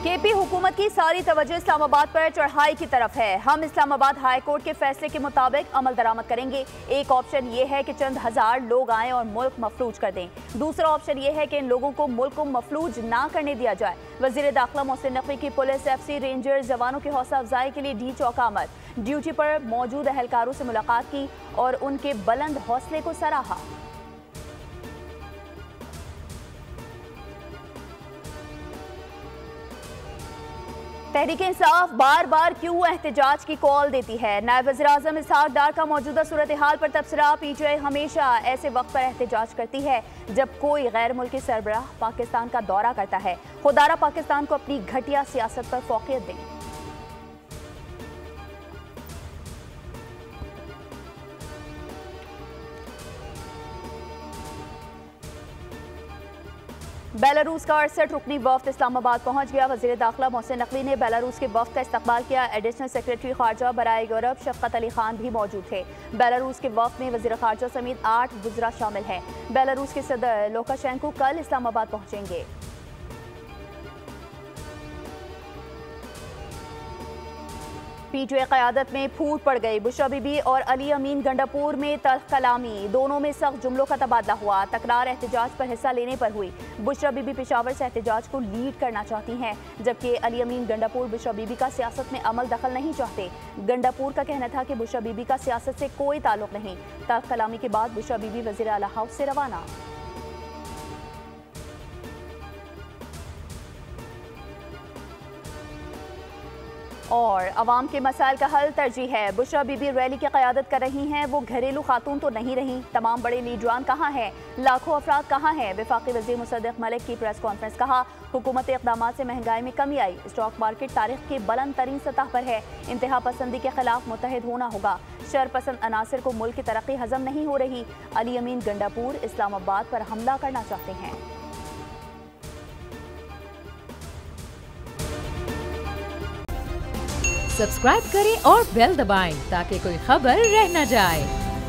KP हुकूमत की सारी तवज्जो इस्लामाबाद पर चढ़ाई की तरफ है। हम इस्लामाबाद हाई कोर्ट के फैसले के मुताबिक अमल दरामद करेंगे। एक ऑप्शन ये है कि चंद हजार लोग आएं और मुल्क मफलूज कर दें। दूसरा ऑप्शन ये है कि इन लोगों को मुल्क को मफलूज ना करने दिया जाए। वजीर दाखिला मोहसिन नकवी की पुलिस, FC, रेंजर जवानों की हौसला अफजाई के लिए डी चौक आमद, ड्यूटी पर मौजूद एहलकारों से मुलाकात की और उनके बुलंद हौसले को सराहा। तहरीक इंसाफ बार बार क्यों एहतजाज की कॉल देती है? नायब वज़ीर आज़म इसहाक डार का मौजूदा सूरत हाल पर तबसरा। PTI हमेशा ऐसे वक्त पर एहतजाज करती है जब कोई गैर मुल्की सरबराह पाकिस्तान का दौरा करता है। खुदारा पाकिस्तान को अपनी घटिया सियासत पर फौकियत दें। बेलारूस का 68 रुकनी वफ्द इस्लामाबाद पहुंच गया। वजीर दाखिला मोहसिन नकवी ने बेलारूस के वफ्द का इस्तकबाल किया। एडिशनल सेक्रेटरी खारजा बराए यूरोप शफकत अली खान भी मौजूद थे। बेलारूस के वफ्द में वजीर खारजा समेत 8 वज़रा शामिल हैं। बेलारूस के सदर लुकाशेंको कल इस्लामाबाद पहुंचेंगे। PTI क़यादत में फूट पड़ गई। बुशरा बीबी और अली अमीन गंडापुर में तल्ख कलामी, दोनों में सख्त जुमलों का तबादला हुआ। तकरार एहतजाज पर हिस्सा लेने पर हुई। बुशरा बीबी पेशावर से एहतजाज को लीड करना चाहती हैं, जबकि अली अमीन गंडापुर बुशरा बीबी का सियासत में अमल दखल नहीं चाहते। गंडापुर का कहना था कि बुशरा बीबी का सियासत से कोई ताल्लुक नहीं। तल्ख कलामी के बाद बुशरा बीबी वज़ीर आला हाउस से रवाना। और अवाम के मसाइल का हल तरजीह है। बुशरा बीबी रैली की क़यादत कर रही हैं। वो घरेलू खातून तो नहीं रही। तमाम बड़े लीडरान कहाँ हैं? लाखों अफराद कहाँ हैं? वफाकी वज़ीर मुसद्दिक़ मलिक की प्रेस कॉन्फ्रेंस। कहा, हुकूमती इक़दामात से महंगाई में कमी आई। स्टॉक मार्केट तारीख की बुलंद तरीन सतह पर है। इंतहा पसंदी के खिलाफ मुत्तहिद होना होगा। शर पसंद अनासर को मुल्क की तरक्की हजम नहीं हो रही। अली अमीन गंडापुर इस्लामाबाद पर हमला करना चाहते हैं। सब्सक्राइब करें और बेल दबाएं ताकि कोई खबर रह न जाए।